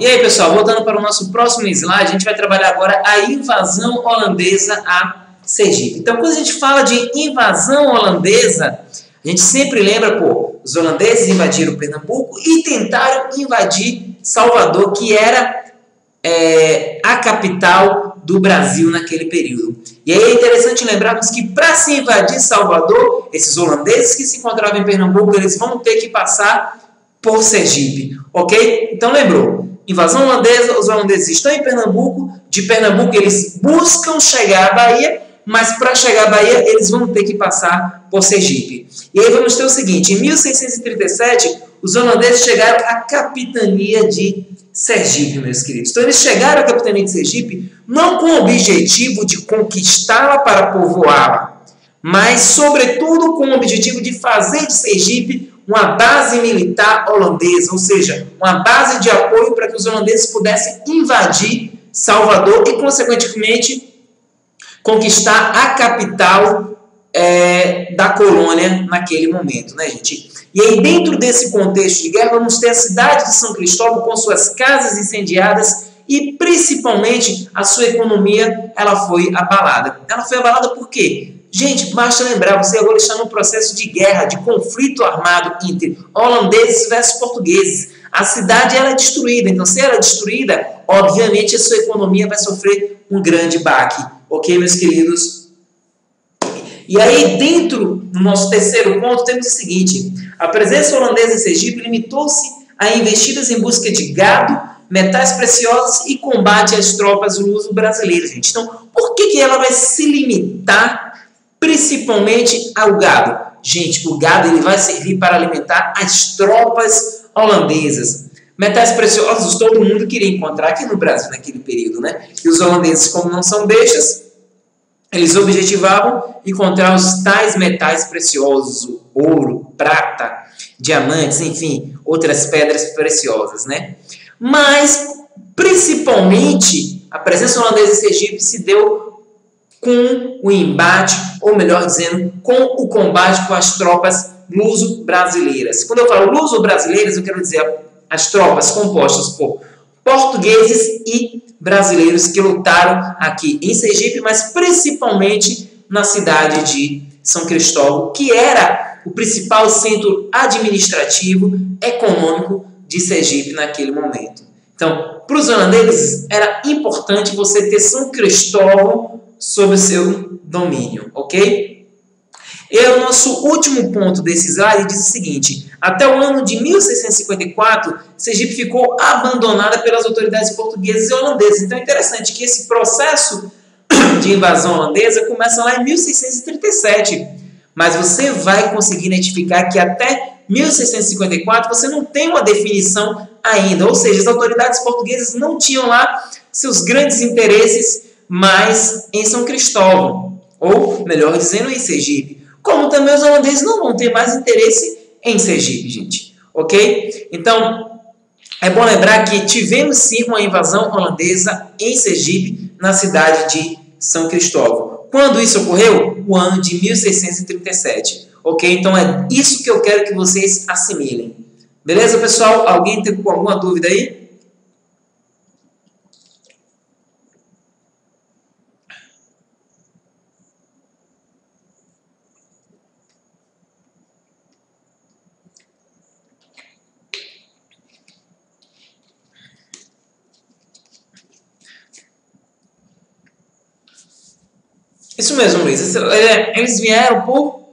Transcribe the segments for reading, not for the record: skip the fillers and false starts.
E aí, pessoal, voltando para o nosso próximo slide, a gente vai trabalhar agora a invasão holandesa a Sergipe. Então, quando a gente fala de invasão holandesa, a gente sempre lembra, pô, os holandeses invadiram Pernambuco e tentaram invadir Salvador, que era a capital do Brasil naquele período. E aí é interessante lembrarmos que para se invadir Salvador, esses holandeses que se encontravam em Pernambuco, eles vão ter que passar por Sergipe, ok? Então lembrou, invasão holandesa, os holandeses estão em Pernambuco, de Pernambuco eles buscam chegar à Bahia, mas para chegar à Bahia eles vão ter que passar por Sergipe. E aí vamos ter o seguinte, em 1637, os holandeses chegaram à capitania de Sergipe, meus queridos. Então eles chegaram à capitania de Sergipe não com o objetivo de conquistá-la para povoá-la, mas sobretudo com o objetivo de fazer de Sergipe uma base militar holandesa, ou seja, uma base de apoio para que os holandeses pudessem invadir Salvador e, consequentemente, conquistar a capital da colônia naquele momento, né, gente? E aí, dentro desse contexto de guerra, vamos ter a cidade de São Cristóvão com suas casas incendiadas e, principalmente, a sua economia, ela foi abalada. Ela foi abalada por quê? Gente, basta lembrar, você agora está num processo de guerra, de conflito armado entre holandeses versus portugueses. A cidade ela é destruída, então se ela é destruída, obviamente a sua economia vai sofrer um grande baque. Ok, meus queridos? E aí, dentro do nosso terceiro ponto, temos o seguinte, a presença holandesa em Sergipe limitou-se a investidas em busca de gado, metais preciosos e combate às tropas luso-brasileiras, gente. Então, por que ela vai se limitar principalmente ao gado? Gente, o gado ele vai servir para alimentar as tropas holandesas. Metais preciosos todo mundo queria encontrar aqui no Brasil naquele período, né? E os holandeses, como não são bestas, eles objetivavam encontrar os tais metais preciosos, ouro, prata, diamantes, enfim, outras pedras preciosas, né? Mas, principalmente, a presença holandesa em Sergipe se deu com o embate, ou melhor dizendo, com o combate com as tropas luso-brasileiras. Quando eu falo luso-brasileiras, eu quero dizer as tropas compostas por portugueses e brasileiros que lutaram aqui em Sergipe, mas principalmente na cidade de São Cristóvão, que era o principal centro administrativo, econômico de Sergipe naquele momento. Então, para os holandeses, era importante você ter São Cristóvão sob o seu domínio, ok? E o nosso último ponto desse slide diz o seguinte, até o ano de 1654, Sergipe ficou abandonada pelas autoridades portuguesas e holandesas. Então é interessante que esse processo de invasão holandesa começa lá em 1637, mas você vai conseguir identificar que até 1654 você não tem uma definição ainda, ou seja, as autoridades portuguesas não tinham lá seus grandes interesses mais em São Cristóvão, ou melhor dizendo, em Sergipe. Como também os holandeses não vão ter mais interesse em Sergipe, gente. Ok? Então, é bom lembrar que tivemos sim uma invasão holandesa em Sergipe, na cidade de São Cristóvão. Quando isso ocorreu? O ano de 1637. Ok? Então, é isso que eu quero que vocês assimilem. Beleza, pessoal? Alguém tem alguma dúvida aí? Isso mesmo, Luiz. Eles vieram por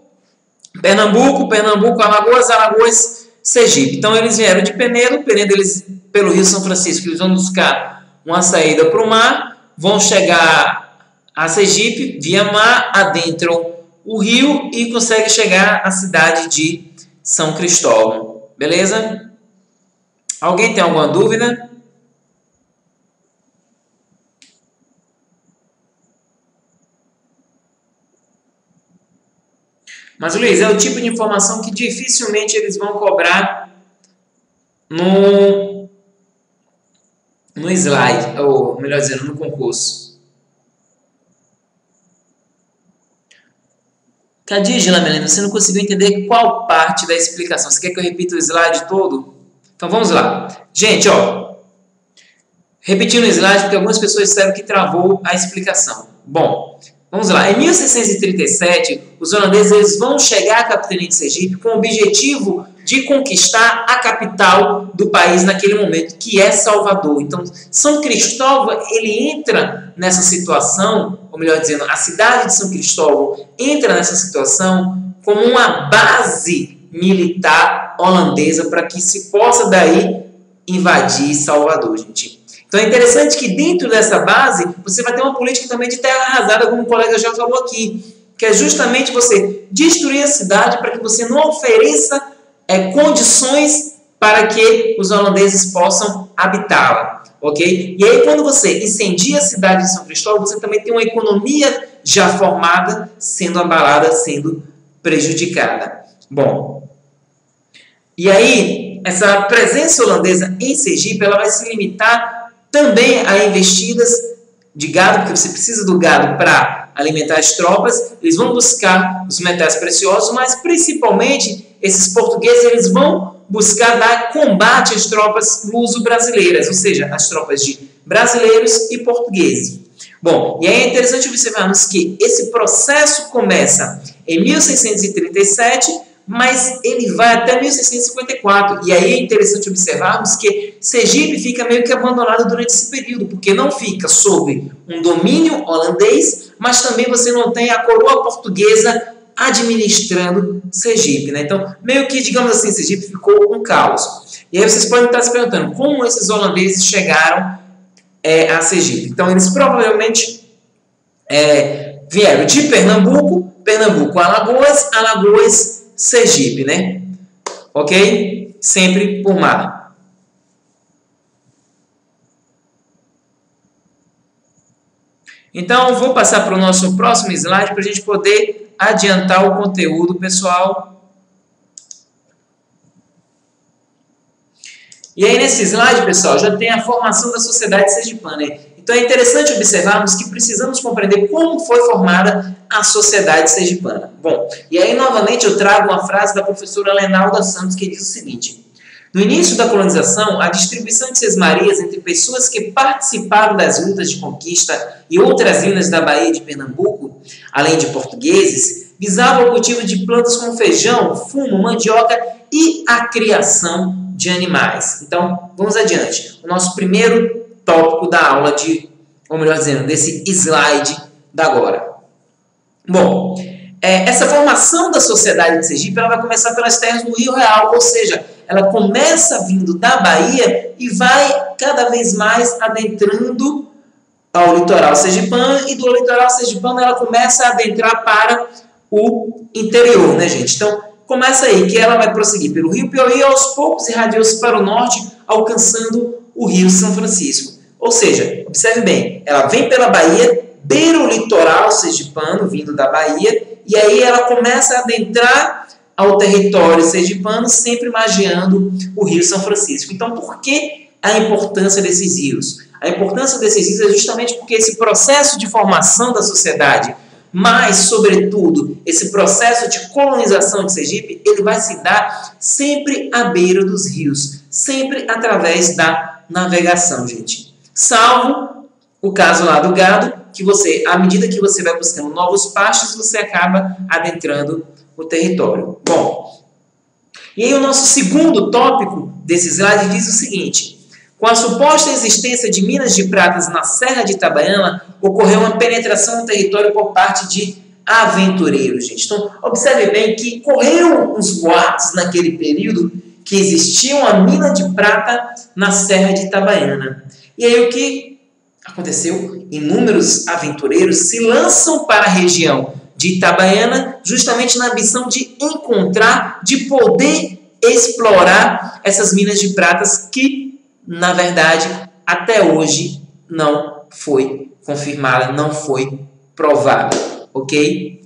Pernambuco, Alagoas, Sergipe. Então, eles vieram de Penedo, eles, pelo Rio São Francisco, eles vão buscar uma saída para o mar, vão chegar a Sergipe, via mar, adentram o rio e conseguem chegar à cidade de São Cristóvão. Beleza? Alguém tem alguma dúvida? Mas, Luiz, é o tipo de informação que dificilmente eles vão cobrar no slide, ou melhor dizendo, no concurso. Cadígila, Melena, você não conseguiu entender qual parte da explicação? Você quer que eu repita o slide todo? Então, vamos lá. Gente, ó, Repetindo o slide, porque algumas pessoas disseram que travou a explicação. Bom, vamos lá. Em 1637, os holandeses eles vão chegar à capitania de Sergipe com o objetivo de conquistar a capital do país naquele momento, que é Salvador. Então, São Cristóvão, ele entra nessa situação, ou melhor dizendo, a cidade de São Cristóvão entra nessa situação como uma base militar holandesa para que se possa daí invadir Salvador, gente. Então, é interessante que dentro dessa base, você vai ter uma política também de terra arrasada, como o colega já falou aqui, que é justamente você destruir a cidade para que você não ofereça condições para que os holandeses possam habitá-la, ok? E aí, quando você incendia a cidade de São Cristóvão, você também tem uma economia já formada, sendo abalada, sendo prejudicada. Bom, e aí, essa presença holandesa em Sergipe, ela vai se limitar também a investidas de gado, porque você precisa do gado para alimentar as tropas, eles vão buscar os metais preciosos, mas principalmente esses portugueses eles vão buscar dar combate às tropas luso-brasileiras, ou seja, as tropas de brasileiros e portugueses. Bom, e aí é interessante observarmos que esse processo começa em 1637, mas ele vai até 1654. E aí é interessante observarmos que Sergipe fica meio que abandonado durante esse período, porque não fica sob um domínio holandês, mas também você não tem a coroa portuguesa administrando Sergipe, né? Então, meio que, digamos assim, Sergipe ficou um caos. E aí vocês podem estar se perguntando como esses holandeses chegaram a Sergipe. Então, eles provavelmente vieram de Pernambuco, Alagoas, Alagoas, Sergipe, né? Ok? Sempre por mar. Então, vou passar para o nosso próximo slide para a gente poder adiantar o conteúdo, pessoal. E aí, nesse slide, pessoal, já tem a formação da sociedade sergipana. Então, é interessante observarmos que precisamos compreender como foi formada a sociedade sergipana. Bom, e aí, novamente, eu trago uma frase da professora Lenalda Santos, que diz o seguinte: no início da colonização, a distribuição de sesmarias entre pessoas que participaram das lutas de conquista e outras linhas da Baía de Pernambuco, além de portugueses, visava o cultivo de plantas como feijão, fumo, mandioca e a criação de animais. Então, vamos adiante. O nosso primeiro tópico da aula ou melhor dizendo, desse slide da agora. Bom, essa formação da sociedade de Sergipe ela vai começar pelas terras do Rio Real, ou seja, ela começa vindo da Bahia e vai cada vez mais adentrando ao litoral sergipano, e do litoral sergipano ela começa a adentrar para o interior, né, gente? Então, começa aí, que ela vai prosseguir pelo Rio Piauí, aos poucos irradiou-se para o norte, alcançando o Rio São Francisco. Ou seja, observe bem, ela vem pela Bahia, beira o litoral sergipano, vindo da Bahia, e aí ela começa a adentrar ao território sergipano, sempre margeando o Rio São Francisco. Então, por que a importância desses rios? A importância desses rios é justamente porque esse processo de formação da sociedade, mas, sobretudo, esse processo de colonização de Sergipe, ele vai se dar sempre à beira dos rios, sempre através da navegação, gente. Salvo o caso lá do gado, que você, à medida que você vai buscando novos pastos, você acaba adentrando o território. Bom, e aí o nosso segundo tópico desse slide diz o seguinte: com a suposta existência de minas de pratas na Serra de Itabaiana, ocorreu uma penetração no território por parte de aventureiros, gente. Então, observe bem que correram uns boatos naquele período que existia uma mina de prata na Serra de Itabaiana. E aí o que aconteceu? Inúmeros aventureiros se lançam para a região de Itabaiana justamente na ambição de encontrar, de poder explorar essas minas de pratas que, na verdade, até hoje não foi confirmada, não foi provada, ok?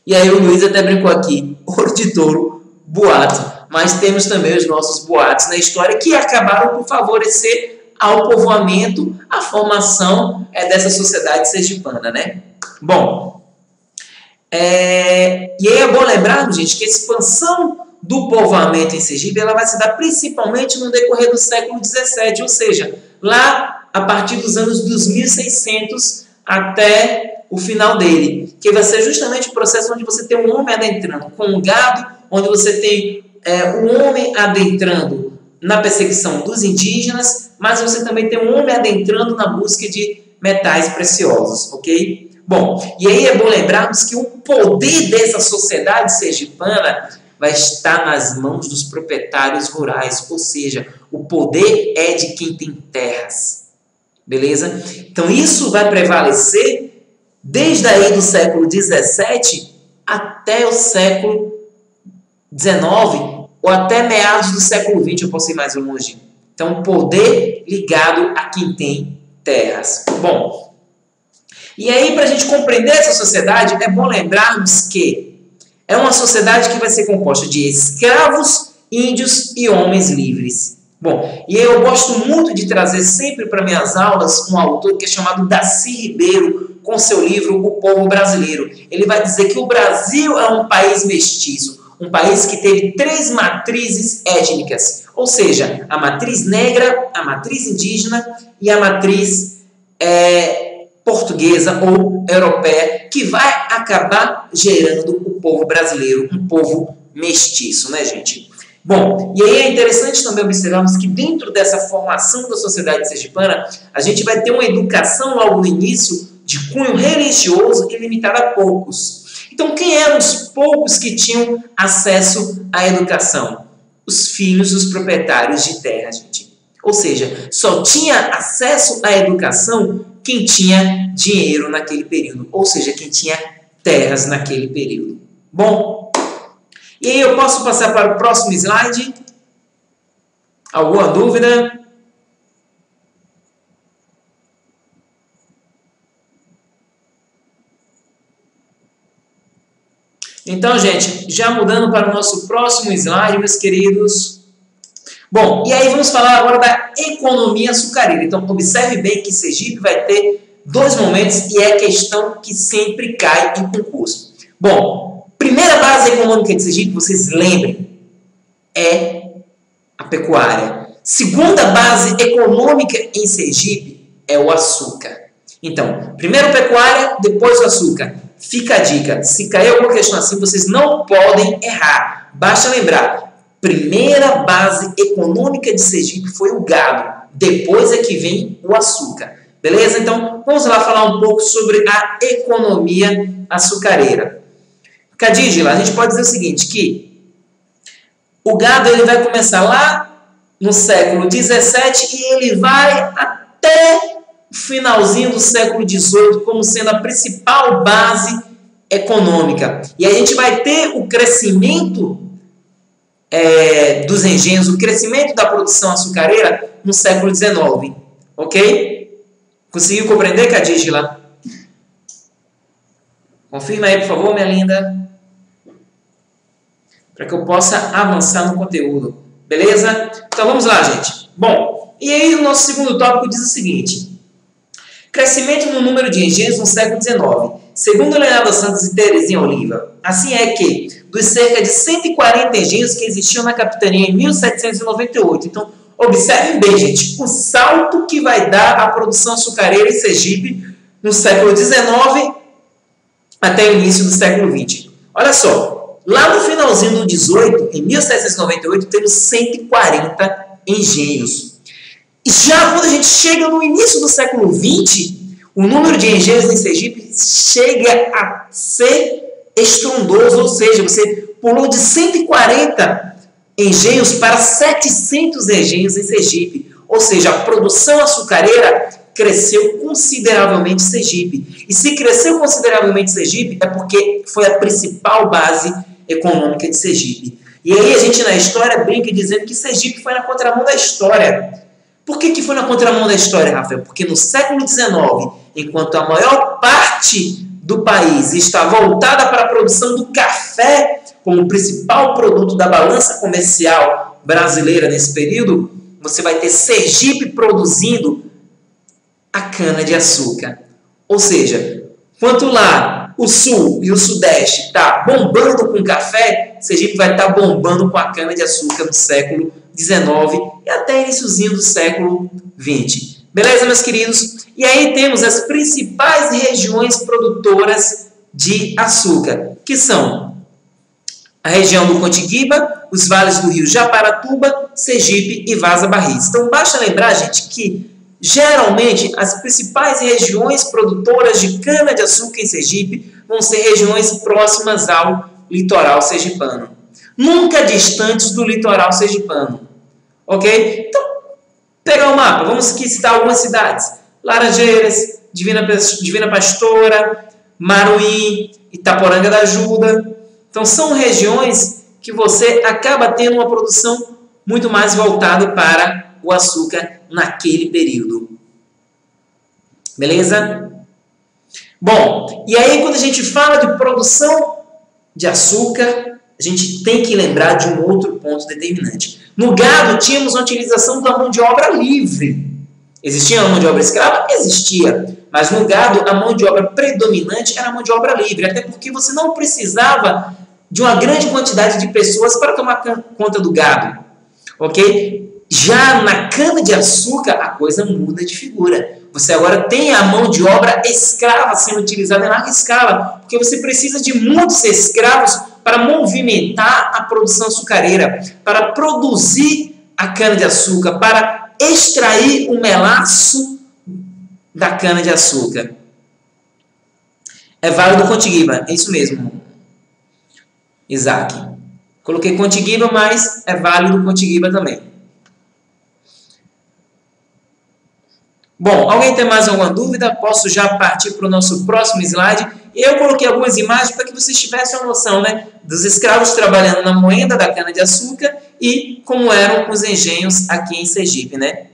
E aí o Luiz até brincou aqui, ouro de touro, boato, mas temos também os nossos boatos na história que acabaram por favorecer ao povoamento, a formação dessa sociedade sergipana, né? Bom, e aí é bom lembrarmos, gente, que a expansão do povoamento em Sergipe ela vai se dar principalmente no decorrer do século XVII, ou seja, lá a partir dos anos 2600 até o final dele, que vai ser justamente o processo onde você tem um homem adentrando com o gado, onde você tem o homem adentrando na perseguição dos indígenas, mas você também tem um homem adentrando na busca de metais preciosos, ok? Bom, e aí é bom lembrarmos que o poder dessa sociedade sergipana vai estar nas mãos dos proprietários rurais, ou seja, o poder é de quem tem terras, beleza? Então isso vai prevalecer desde aí do século XVII até o século XIX, ou até meados do século XX, eu posso ir mais longe. Então, poder ligado a quem tem terras. Bom, e aí para a gente compreender essa sociedade, é bom lembrarmos que é uma sociedade que vai ser composta de escravos, índios e homens livres. Bom, e eu gosto muito de trazer sempre para minhas aulas um autor que é chamado Daci Ribeiro, com seu livro O Povo Brasileiro. Ele vai dizer que o Brasil é um país mestiço, um país que teve 3 matrizes étnicas, ou seja, a matriz negra, a matriz indígena e a matriz portuguesa ou europeia, que vai acabar gerando o povo brasileiro, um povo mestiço, né, gente? Bom, e aí é interessante também observarmos que dentro dessa formação da sociedade sergipana, a gente vai ter uma educação logo no início de cunho religioso e limitada a poucos. Então, quem eram os poucos que tinham acesso à educação? Os filhos dos proprietários de terra, gente. Ou seja, só tinha acesso à educação quem tinha dinheiro naquele período, ou seja, quem tinha terras naquele período. Bom, e aí eu posso passar para o próximo slide? Alguma dúvida? Então, gente, já mudando para o nosso próximo slide, meus queridos. Bom, e aí vamos falar agora da economia açucareira. Então, observe bem que Sergipe vai ter 2 momentos e é questão que sempre cai em concurso. Bom, primeira base econômica de Sergipe, vocês lembrem, é a pecuária. Segunda base econômica em Sergipe é o açúcar. Então, primeiro pecuária, depois o açúcar. Fica a dica, se cair alguma questão assim, vocês não podem errar. Basta lembrar, primeira base econômica de Sergipe foi o gado, depois é que vem o açúcar. Beleza? Então, vamos lá falar um pouco sobre a economia açucareira. Cadígila, a gente pode dizer o seguinte, que o gado ele vai começar lá no século XVII e ele vai até o finalzinho do século XVIII como sendo a principal base econômica. E a gente vai ter o crescimento dos engenhos, o crescimento da produção açucareira no século XIX. Ok? Conseguiu compreender, Cadígila? Confirma aí, por favor, minha linda. Para que eu possa avançar no conteúdo. Beleza? Então vamos lá, gente. Bom, e aí o nosso segundo tópico diz o seguinte. Crescimento no número de engenhos no século XIX. Segundo Leonardo Santos e Terezinha Oliva, assim é que, dos cerca de 140 engenhos que existiam na capitania em 1798. Então, observem bem, gente, o salto que vai dar a produção açucareira em Sergipe no século XIX até o início do século XX. Olha só, lá no finalzinho do 18, em 1798, temos 140 engenhos. Já quando a gente chega no início do século XX, o número de engenhos em Sergipe chega a ser estrondoso, ou seja, você pulou de 140 engenhos para 700 engenhos em Sergipe. Ou seja, a produção açucareira cresceu consideravelmente em Sergipe. E se cresceu consideravelmente em Sergipe, é porque foi a principal base econômica de Sergipe. E aí a gente na história brinca dizendo que Sergipe foi na contramão da história. Por que foi na contramão da história, Rafael? Porque no século XIX, enquanto a maior parte do país está voltada para a produção do café como principal produto da balança comercial brasileira nesse período, você vai ter Sergipe produzindo a cana-de-açúcar. Ou seja, enquanto lá o sul e o sudeste está bombando com café, Sergipe vai estar bombando com a cana-de-açúcar no século XIX e até iníciozinho do século XX. Beleza, meus queridos? E aí temos as principais regiões produtoras de açúcar, que são a região do Contiguiba, os vales do rio Japaratuba, Sergipe e Vaza Barris. Então, basta lembrar, gente, que geralmente as principais regiões produtoras de cana-de-açúcar em Sergipe vão ser regiões próximas ao litoral sergipano, nunca distantes do litoral sergipano. Ok? Então, pegar o mapa, vamos aqui citar algumas cidades: Laranjeiras, Divina Pastora, Maruí, Itaporanga da Ajuda. Então, são regiões que você acaba tendo uma produção muito mais voltada para o açúcar naquele período. Beleza? Bom, e aí quando a gente fala de produção de açúcar, a gente tem que lembrar de um outro ponto determinante. No gado, tínhamos a utilização da mão de obra livre. Existia a mão de obra escrava? Existia. Mas no gado, a mão de obra predominante era a mão de obra livre, até porque você não precisava de uma grande quantidade de pessoas para tomar conta do gado. Ok? Já na cana-de-açúcar, a coisa muda de figura. Você agora tem a mão de obra escrava sendo utilizada em larga escala, porque você precisa de muitos escravos para movimentar a produção açucareira, para produzir a cana-de-açúcar, para extrair o melaço da cana-de-açúcar. É Vale do Contiguiba, é isso mesmo, Isaac. Coloquei Contiguiba, mas é Vale do Contiguiba também. Bom, alguém tem mais alguma dúvida? Posso já partir para o nosso próximo slide? Eu coloquei algumas imagens para que vocês tivessem uma noção, né, dos escravos trabalhando na moenda da cana-de-açúcar e como eram os engenhos aqui em Sergipe, né?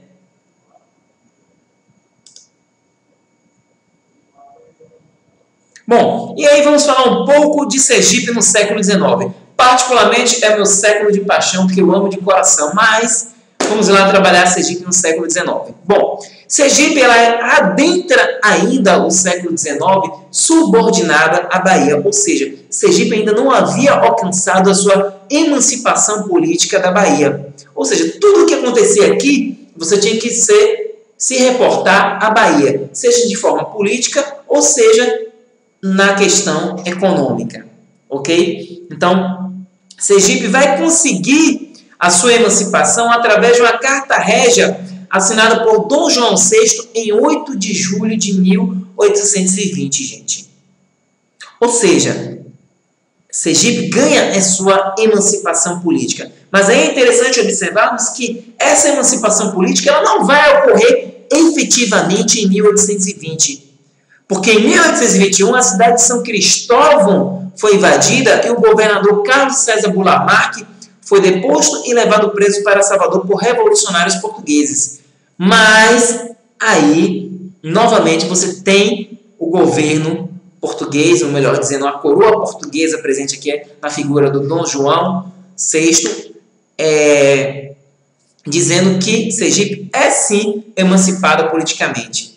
Bom, e aí vamos falar um pouco de Sergipe no século XIX. Particularmente é meu século de paixão, porque eu amo de coração, mas vamos lá trabalhar Sergipe no século XIX. Bom, Sergipe ela adentra ainda o século XIX subordinada à Bahia, ou seja, Sergipe ainda não havia alcançado a sua emancipação política da Bahia. Ou seja, tudo o que acontecia aqui, você tinha que se reportar à Bahia, seja de forma política ou seja na questão econômica, ok? Então, Sergipe vai conseguir a sua emancipação através de uma carta régia assinada por Dom João VI em 8 de julho de 1820, gente. Ou seja, Sergipe ganha a sua emancipação política. Mas é interessante observarmos que essa emancipação política ela não vai ocorrer efetivamente em 1820. Porque em 1821 a cidade de São Cristóvão foi invadida e o governador Carlos César Goulart Marques foi deposto e levado preso para Salvador por revolucionários portugueses. Mas aí, novamente, você tem o governo português, ou melhor dizendo, a coroa portuguesa presente aqui na figura do Dom João VI, dizendo que Sergipe é sim emancipada politicamente.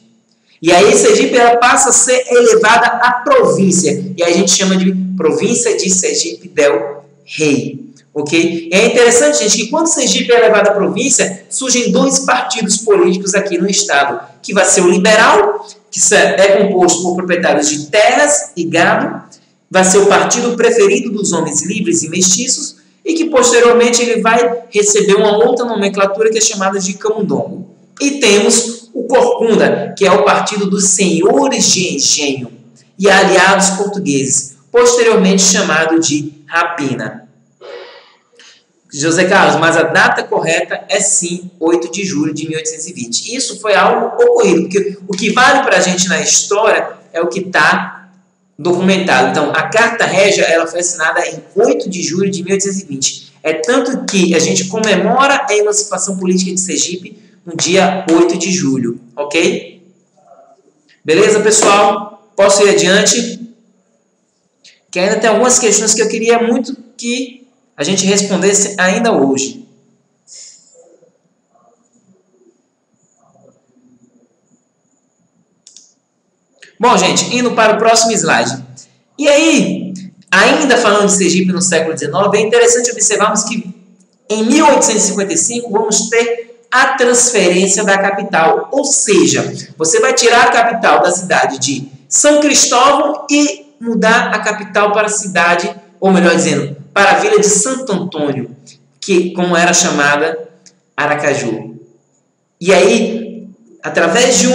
E aí Sergipe ela passa a ser elevada à província, e aí a gente chama de província de Sergipe del Rei. Okay? É interessante, gente, que quando Sergipe é elevada à província, surgem dois partidos políticos aqui no estado, que vai ser o liberal, que é composto por proprietários de terras e gado, vai ser o partido preferido dos homens livres e mestiços, e que posteriormente ele vai receber uma outra nomenclatura que é chamada de camundongo. E temos o Corcunda, que é o partido dos senhores de engenho e aliados portugueses, posteriormente chamado de Rapina. José Carlos, mas a data correta é sim 8 de julho de 1820. Isso foi algo ocorrido, porque o que vale para a gente na história é o que está documentado. Então, a Carta Régia ela foi assinada em 8 de julho de 1820. É tanto que a gente comemora a emancipação política de Sergipe no dia 8 de julho, ok? Beleza, pessoal? Posso ir adiante? Que ainda tem algumas questões que eu queria muito que a gente respondesse ainda hoje. Bom, gente, indo para o próximo slide. E aí, ainda falando de Sergipe no século XIX, é interessante observarmos que em 1855 vamos ter a transferência da capital. Ou seja, você vai tirar a capital da cidade de São Cristóvão e mudar a capital para a cidade, ou melhor dizendo, para a vila de Santo Antônio, que como era chamada Aracaju. E aí, através de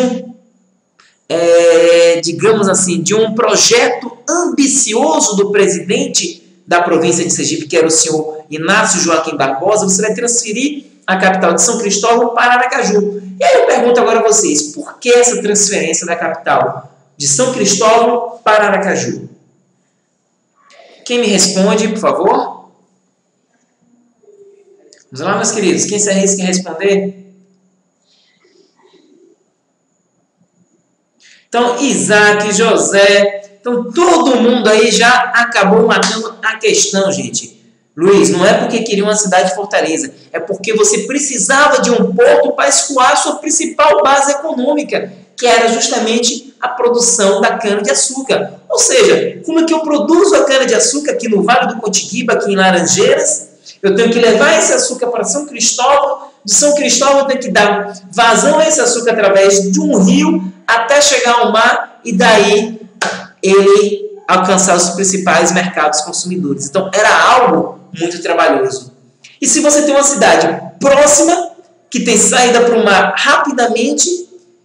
digamos assim, de um projeto ambicioso do presidente da província de Sergipe, que era o senhor Inácio Joaquim Barbosa, você vai transferir a capital de São Cristóvão para Aracaju. E aí eu pergunto agora a vocês, por que essa transferência da capital de São Cristóvão para Aracaju? Quem me responde, por favor? Vamos lá, meus queridos. Quem se arrisca em responder? Então, Isaac, José, então todo mundo aí já acabou matando a questão, gente. Luiz, não é porque queria uma cidade de Fortaleza, é porque você precisava de um porto para escoar a sua principal base econômica, que era justamente a produção da cana-de-açúcar. Ou seja, como é que eu produzo a cana-de-açúcar aqui no Vale do Contiguiba, aqui em Laranjeiras? Eu tenho que levar esse açúcar para São Cristóvão, de São Cristóvão eu tenho que dar vazão a esse açúcar através de um rio até chegar ao mar e daí ele alcançar os principais mercados consumidores. Então, era algo muito trabalhoso. E se você tem uma cidade próxima, que tem saída para o mar rapidamente,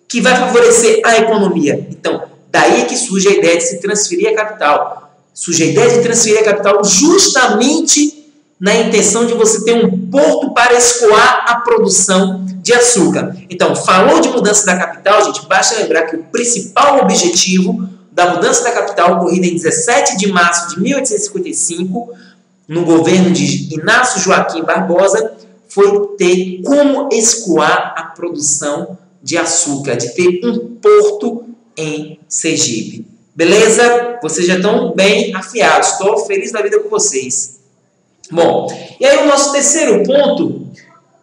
que vai favorecer a economia. Então, daí é que surge a ideia de se transferir a capital. Surge a ideia de transferir a capital justamente na intenção de você ter um porto para escoar a produção de açúcar. Então, falou de mudança da capital, gente, basta lembrar que o principal objetivo da mudança da capital, ocorrida em 17 de março de 1855, no governo de Inácio Joaquim Barbosa, foi ter como escoar a produção de açúcar, de ter um porto em Sergipe. Beleza? Vocês já estão bem afiados. Estou feliz da vida com vocês. Bom, e aí o nosso terceiro ponto,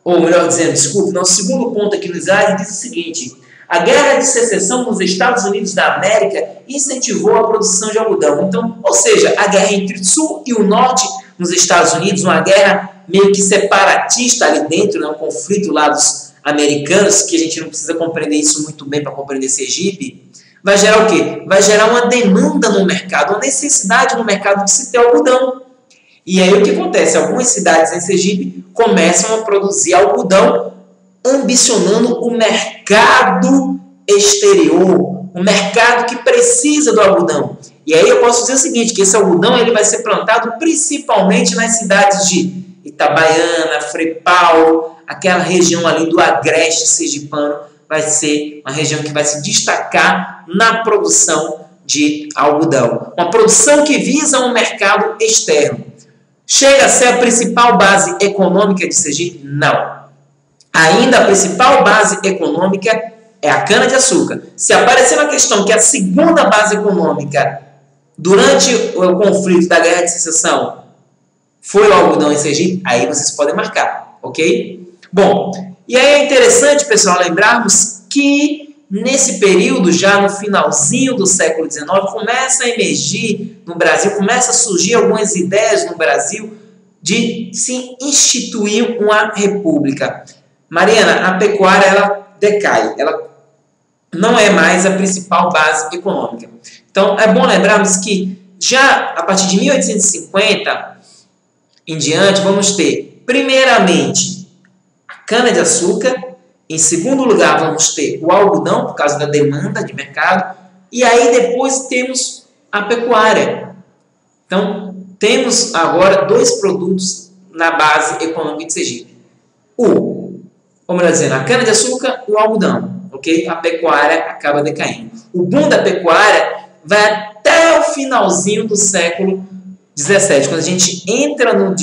ou melhor dizendo, desculpe, nosso segundo ponto aqui no slide diz o seguinte: a Guerra de Secessão nos Estados Unidos da América incentivou a produção de algodão. Então, ou seja, a guerra entre o Sul e o Norte nos Estados Unidos, uma guerra meio que separatista ali dentro, né, um conflito lá dos americanos, que a gente não precisa compreender isso muito bem para compreender Sergipe, vai gerar o quê? Vai gerar uma demanda no mercado, uma necessidade no mercado de se ter algodão. E aí o que acontece? Algumas cidades em Sergipe começam a produzir algodão ambicionando o mercado exterior, o mercado que precisa do algodão. E aí eu posso dizer o seguinte, que esse algodão ele vai ser plantado principalmente nas cidades de Itabaiana, Frepal, aquela região ali do agreste sergipano, vai ser uma região que vai se destacar na produção de algodão. Uma produção que visa um mercado externo. Chega a ser a principal base econômica de Sergipe? Não. Ainda a principal base econômica é a cana-de-açúcar. Se aparecer uma questão que a segunda base econômica durante o conflito da Guerra de Secessão foi o algodão em Sergipe, aí vocês podem marcar, ok? Bom, e aí é interessante, pessoal, lembrarmos que nesse período, já no finalzinho do século XIX, começa a emergir no Brasil, começa a surgir algumas ideias no Brasil de se instituir uma república. Mariana, a pecuária ela decai, ela não é mais a principal base econômica. Então, é bom lembrarmos que já a partir de 1850 em diante, vamos ter, primeiramente, a cana-de-açúcar. Em segundo lugar, vamos ter o algodão, por causa da demanda de mercado. E aí, depois, temos a pecuária. Então, temos agora dois produtos na base econômica de Sergipe. Ou melhor dizendo, a cana-de-açúcar e o algodão. Okay? A pecuária acaba decaindo. O boom da pecuária vai até o finalzinho do século XVII. Quando a gente entra no...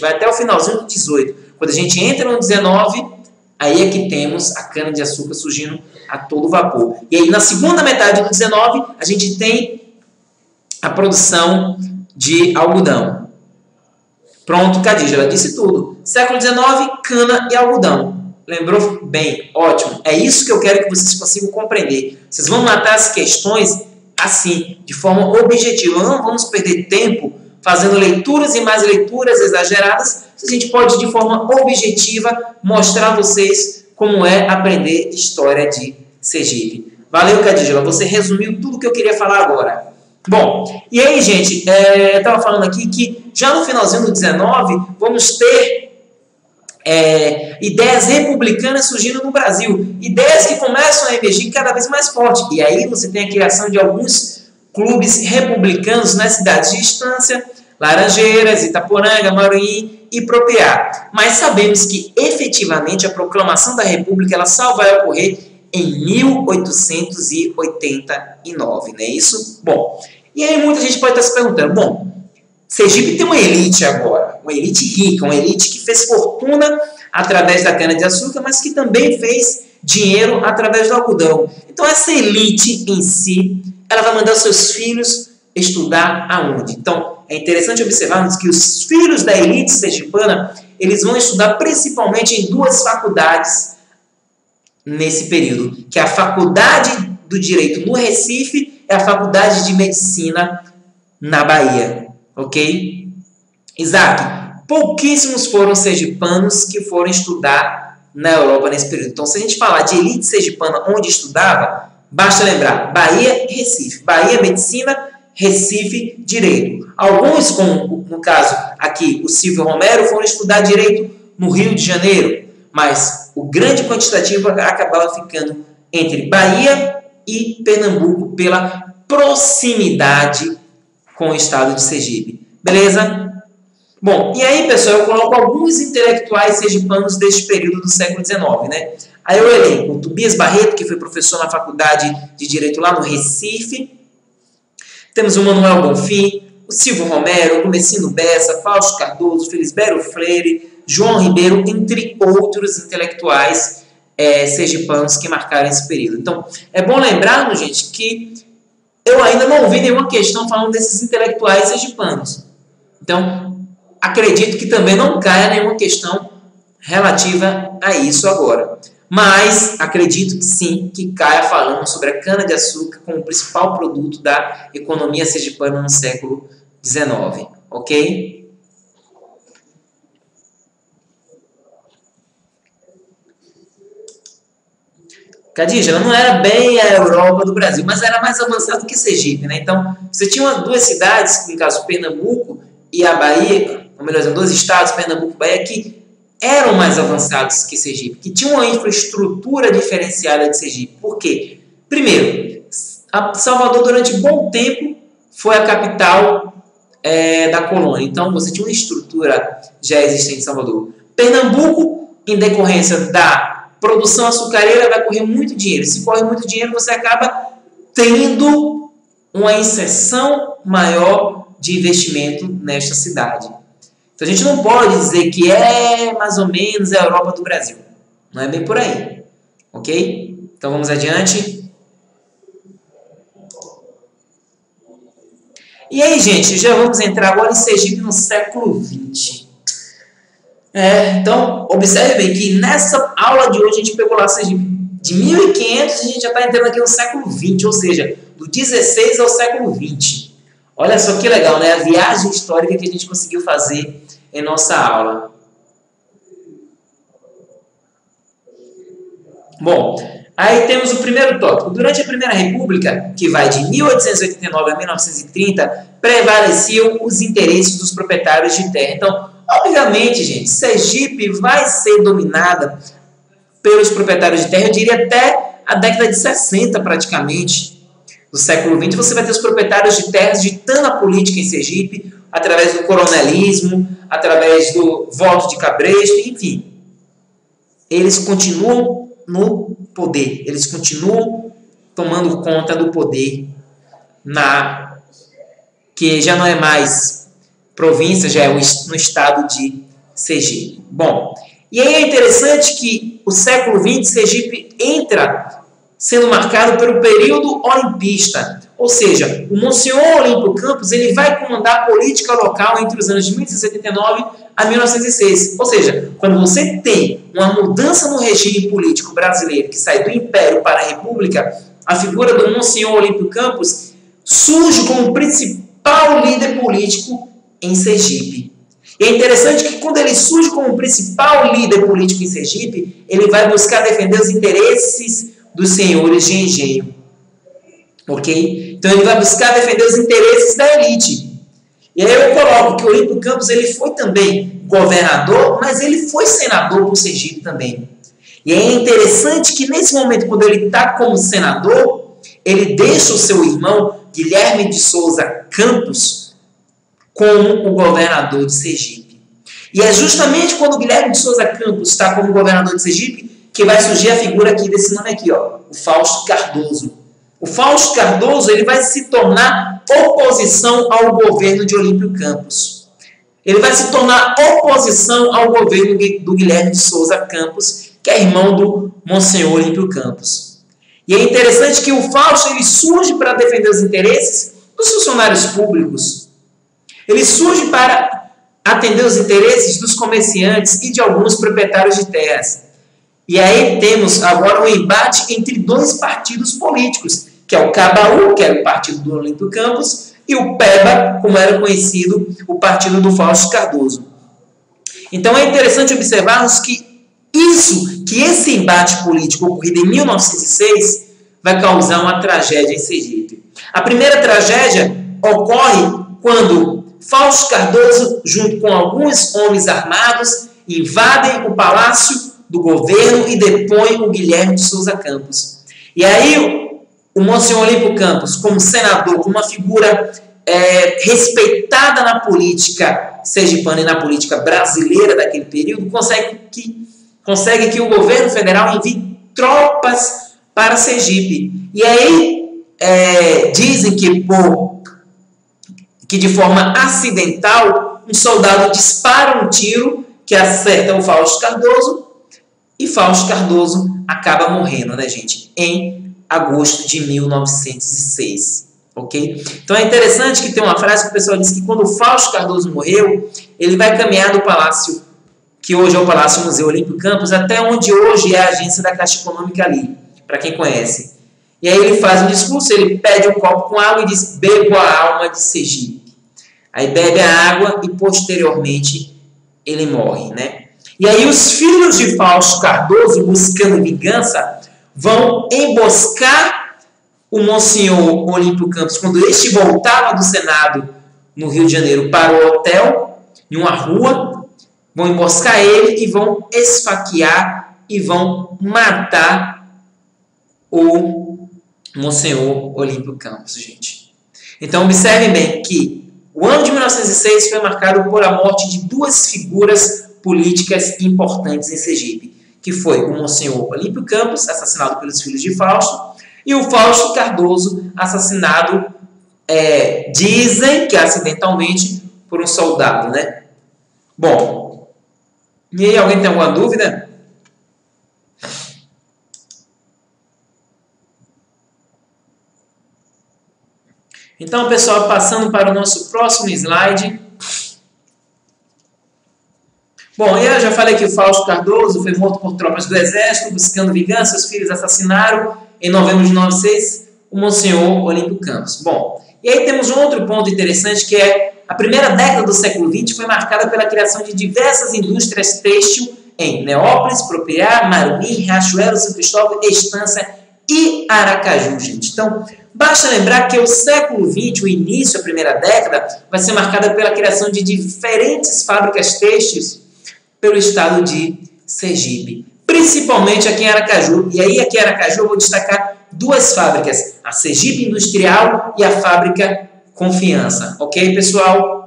vai até o finalzinho do XVIII. Quando a gente entra no XIX... aí é que temos a cana-de-açúcar surgindo a todo vapor. E aí, na segunda metade do 19, a gente tem a produção de algodão. Pronto, Khadija, ela disse tudo. Século XIX, cana e algodão. Lembrou? Bem, ótimo. É isso que eu quero que vocês consigam compreender. Vocês vão matar as questões assim, de forma objetiva. Não vamos perder tempo fazendo leituras e mais leituras exageradas a gente pode, de forma objetiva, mostrar a vocês como é aprender história de Sergipe. Valeu, Cadígila, você resumiu tudo que eu queria falar agora. Bom, e aí, gente, eu estava falando aqui que já no finalzinho do 19, vamos ter ideias republicanas surgindo no Brasil, ideias que começam a emergir cada vez mais forte, e aí você tem a criação de alguns clubes republicanos nas cidades de Estância, Laranjeiras, Itaporanga, Maruí e Propriá. Mas sabemos que efetivamente a proclamação da República ela só vai ocorrer em 1889, não é isso? Bom, e aí muita gente pode estar se perguntando, bom, Sergipe tem uma elite agora, uma elite rica, uma elite que fez fortuna através da cana-de-açúcar, mas que também fez dinheiro através do algodão. Então essa elite em si, ela vai mandar os seus filhos estudar aonde? Então é interessante observarmos que os filhos da elite sergipana, eles vão estudar principalmente em duas faculdades nesse período, que é a Faculdade do Direito no Recife e a Faculdade de Medicina na Bahia. Ok? Isaac, pouquíssimos foram sergipanos que foram estudar na Europa nesse período. Então, se a gente falar de elite sergipana onde estudava, basta lembrar Bahia e Recife. Bahia, Medicina, Recife, Direito. Alguns, como no caso aqui, o Silvio Romero, foram estudar Direito no Rio de Janeiro, mas o grande quantitativo acabava ficando entre Bahia e Pernambuco pela proximidade com o estado de Sergipe. Beleza? Bom, e aí, pessoal, eu coloco alguns intelectuais sergipanos deste período do século XIX, né? Aí eu elenco o Tobias Barreto, que foi professor na Faculdade de Direito lá no Recife. Temos o Manuel Bonfim, o Silvio Romero, o Messino Bessa, Fausto Cardoso, Felisberto Freire, João Ribeiro, entre outros intelectuais sergipanos que marcaram esse período. Então, é bom lembrarmos, gente, que eu ainda não ouvi nenhuma questão falando desses intelectuais sergipanos. Então, acredito que também não caia nenhuma questão relativa a isso agora. Mas acredito que sim, que caia falando sobre a cana-de-açúcar como principal produto da economia sergipana no século XIX. Ok? Cadígila não era bem a Europa do Brasil, mas era mais avançado que Sergipe, né? Então, você tinha duas cidades, no caso Pernambuco e a Bahia, ou melhor, dois estados, Pernambuco e Bahia, que eram mais avançados que Sergipe, que tinham uma infraestrutura diferenciada de Sergipe. Por quê? Primeiro, Salvador durante bom tempo foi a capital da colônia, então você tinha uma estrutura já existente em Salvador. Pernambuco, em decorrência da produção açucareira, vai correr muito dinheiro. Se corre muito dinheiro, você acaba tendo uma inserção maior de investimento nesta cidade. Então a gente não pode dizer que é mais ou menos a Europa do Brasil. Não é bem por aí. Ok? Então vamos adiante. E aí, gente, já vamos entrar agora em Sergipe no século XX. Então, observe bem que nessa aula de hoje a gente pegou lá Sergipe de 1500 e a gente já está entrando aqui no século XX, ou seja, do 16 ao século XX. Olha só que legal, né? A viagem histórica que a gente conseguiu fazer em nossa aula. Bom, aí temos o primeiro tópico. Durante a Primeira República, que vai de 1889 a 1930, prevaleciam os interesses dos proprietários de terra. Então, obviamente, gente, Sergipe vai ser dominada pelos proprietários de terra, eu diria até a década de 60, praticamente, do século XX. Você vai ter os proprietários de terras ditando a política em Sergipe, através do coronelismo, através do voto de cabresto, enfim. Eles continuam no poder, eles continuam tomando conta do poder que já não é mais província, já é no estado de Sergipe. Bom, e aí é interessante que o século XX, Sergipe entra sendo marcado pelo período olimpista, ou seja, o Monsenhor Olímpio Campos ele vai comandar a política local entre os anos de 1879 a 1906. Ou seja, quando você tem uma mudança no regime político brasileiro que sai do Império para a República, a figura do Monsenhor Olímpio Campos surge como principal líder político em Sergipe. E é interessante que quando ele surge como principal líder político em Sergipe, ele vai buscar defender os interesses dos senhores de engenho. Ok? Então ele vai buscar defender os interesses da elite. E aí eu coloco que o Olímpio Campos ele foi também governador, mas ele foi senador por Sergipe também. E é interessante que nesse momento, quando ele está como senador, ele deixa o seu irmão Guilherme de Souza Campos como o governador de Sergipe. E é justamente quando o Guilherme de Souza Campos está como governador de Sergipe que vai surgir a figura aqui desse nome aqui, ó, o Fausto Cardoso. O Fausto Cardoso ele vai se tornar oposição ao governo de Olímpio Campos. Ele vai se tornar oposição ao governo do Guilherme de Souza Campos, que é irmão do Monsenhor Olímpio Campos. E é interessante que o Fausto ele surge para defender os interesses dos funcionários públicos. Ele surge para atender os interesses dos comerciantes e de alguns proprietários de terras. E aí temos agora um embate entre dois partidos políticos, que é o CABAU, que era o partido do Olímpio Campos, e o PEBA, como era conhecido, o partido do Fausto Cardoso. Então é interessante observarmos que esse embate político ocorrido em 1906 vai causar uma tragédia em Sergipe. A primeira tragédia ocorre quando Fausto Cardoso, junto com alguns homens armados, invadem o palácio do governo e depõem o Guilherme de Souza Campos. E aí o Monsenhor Olímpio Campos, como senador, como uma figura respeitada na política sergipana e na política brasileira daquele período, consegue que o governo federal envie tropas para Sergipe. E aí dizem que de forma acidental um soldado dispara um tiro que acerta o Fausto Cardoso e Fausto Cardoso acaba morrendo, né, gente? Em agosto de 1906. Ok? Então é interessante que tem uma frase que o pessoal diz que quando o Fausto Cardoso morreu, ele vai caminhar do palácio, que hoje é o Palácio Museu Olímpio Campos, até onde hoje é a agência da Caixa Econômica ali, para quem conhece. E aí ele faz um discurso, ele pede um copo com água e diz: bebo a alma de Sergipe. Aí bebe a água e posteriormente ele morre, né? E aí os filhos de Fausto Cardoso, buscando vingança, vão emboscar o Monsenhor Olímpio Campos quando este voltava do Senado no Rio de Janeiro para o hotel, em uma rua, vão emboscar ele e vão esfaquear e vão matar o Monsenhor Olímpio Campos, gente. Então observem bem que o ano de 1906 foi marcado por a morte de duas figuras políticas importantes em Sergipe, que foi o Monsenhor Olímpio Campos, assassinado pelos filhos de Fausto, e o Fausto Cardoso, assassinado, dizem que acidentalmente, por um soldado, né? Bom, e aí, alguém tem alguma dúvida? Então, pessoal, passando para o nosso próximo slide. Bom, eu já falei que o Fausto Cardoso foi morto por tropas do Exército, buscando vingança. Seus filhos assassinaram, em novembro de 1906, o Monsenhor Olímpio Campos. Bom, e aí temos um outro ponto interessante, que é a primeira década do século XX foi marcada pela criação de diversas indústrias têxtil em Neópolis, Propriá, Marumim, Riachuelo, São Cristóvão, Estância e Aracaju, gente. Então, basta lembrar que o século XX, o início, a primeira década, vai ser marcada pela criação de diferentes fábricas têxteis pelo estado de Sergipe, principalmente aqui em Aracaju. E aí aqui em Aracaju eu vou destacar duas fábricas, a Sergipe Industrial e a Fábrica Confiança. Ok, pessoal?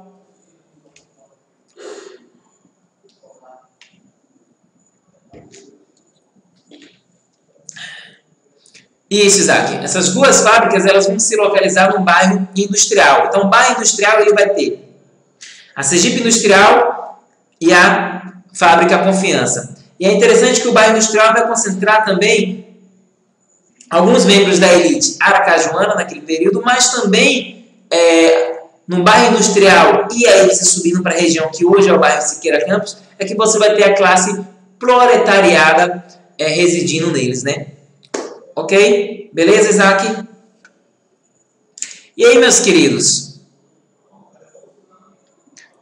Isso, Isaac. Essas duas fábricas elas vão se localizar num bairro industrial. Então, o bairro industrial ele vai ter a Sergipe Industrial e a Fábrica Confiança. E é interessante que o bairro industrial vai concentrar também alguns membros da elite aracajuana naquele período, mas também no bairro industrial e aí você subindo para a região que hoje é o bairro Siqueira Campos, é que você vai ter a classe proletariada residindo neles, né? Ok? Beleza, Isaac? E aí, meus queridos?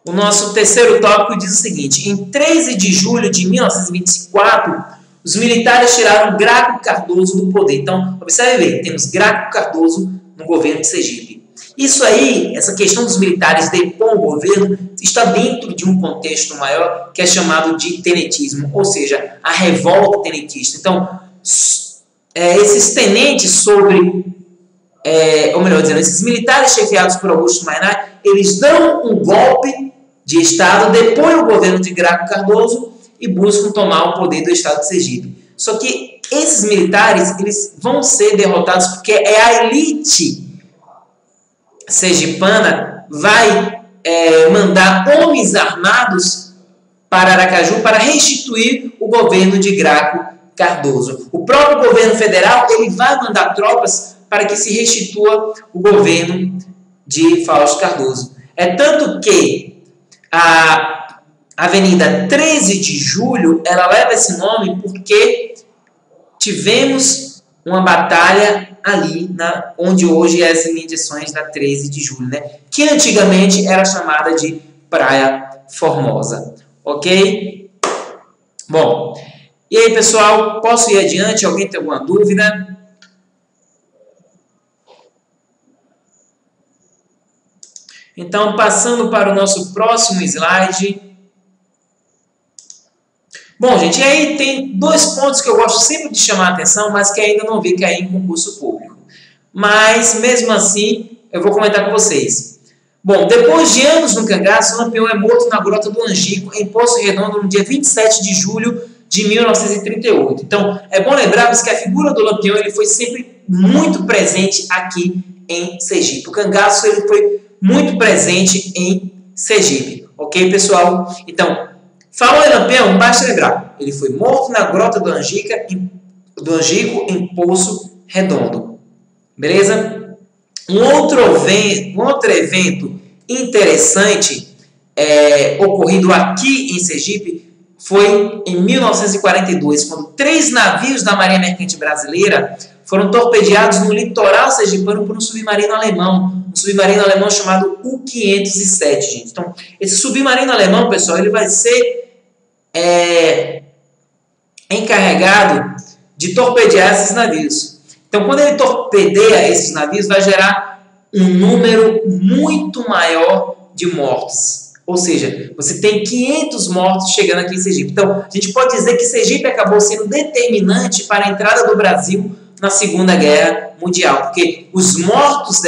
O nosso terceiro tópico diz o seguinte: em 13 de julho de 1924, os militares tiraram Graco Cardoso do poder. Então, observe bem, temos Graco Cardoso no governo de Sergipe. Isso aí, essa questão dos militares depor o governo, está dentro de um contexto maior que é chamado de tenetismo, ou seja, a revolta tenentista. Então, esses tenentes ou melhor dizendo, esses militares chefiados por Augusto Maynard, eles dão um golpe de Estado, depõem o governo de Graco Cardoso e buscam tomar o poder do Estado de Sergipe. Só que esses militares, eles vão ser derrotados porque é a elite sergipana vai mandar homens armados para Aracaju para restituir o governo de Graco Cardoso. O próprio governo federal ele vai mandar tropas para que se restitua o governo de Fausto Cardoso. É tanto que a Avenida 13 de Julho ela leva esse nome porque tivemos uma batalha ali, onde hoje é as imediações da 13 de julho, né? Que antigamente era chamada de Praia Formosa. Ok? Bom, e aí, pessoal, posso ir adiante? Alguém tem alguma dúvida? Então, passando para o nosso próximo slide. Bom, gente, e aí tem dois pontos que eu gosto sempre de chamar a atenção, mas que ainda não vi cair em concurso público. Mas, mesmo assim, eu vou comentar com vocês. Bom, depois de anos no cangaço, o Lampião é morto na Grota do Angico, em Poço Redondo, no dia 27 de julho de 1938. Então, é bom lembrarmos que a figura do Lampião ele foi sempre muito presente aqui em Sergipe. O cangaço ele foi muito presente em Sergipe. Ok, pessoal? Então, falou em Lampião, basta lembrar. Ele foi morto na Grota do Angico, em Poço Redondo. Beleza? Um outro evento interessante ocorrido aqui em Sergipe foi em 1942, quando 3 navios da Marinha Mercante Brasileira foram torpedeados no litoral sergipano por um submarino alemão. Um submarino alemão chamado U-507, gente. Então, esse submarino alemão, pessoal, ele vai ser encarregado de torpedear esses navios. Então, quando ele torpedeia esses navios, vai gerar um número muito maior de mortos. Ou seja, você tem 500 mortos chegando aqui em Sergipe. Então, a gente pode dizer que Sergipe acabou sendo determinante para a entrada do Brasil na Segunda Guerra Mundial. Porque os mortos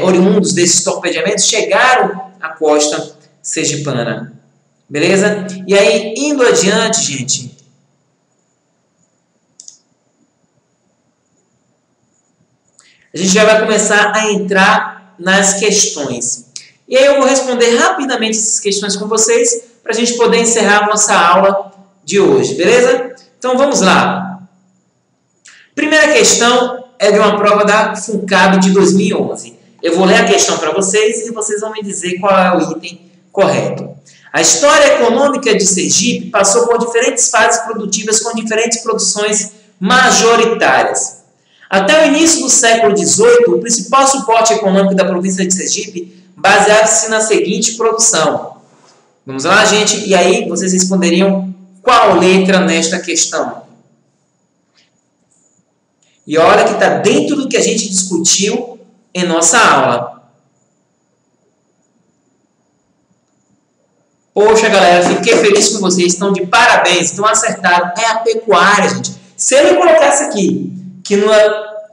oriundos desses torpedeamentos chegaram à costa sergipana. Beleza? E aí, indo adiante, gente... a gente já vai começar a entrar nas questões. E aí eu vou responder rapidamente essas questões com vocês para a gente poder encerrar a nossa aula de hoje, beleza? Então vamos lá. Primeira questão é de uma prova da FUNCAB de 2011. Eu vou ler a questão para vocês e vocês vão me dizer qual é o item correto. A história econômica de Sergipe passou por diferentes fases produtivas com diferentes produções majoritárias. Até o início do século XVIII, o principal suporte econômico da província de Sergipe baseava-se na seguinte produção. Vamos lá, gente? E aí vocês responderiam qual letra nesta questão? E olha que está dentro do que a gente discutiu em nossa aula. Poxa, galera, fiquei feliz com vocês. Estão de parabéns. Estão acertaram. É a pecuária, gente. Se eu me colocasse aqui que no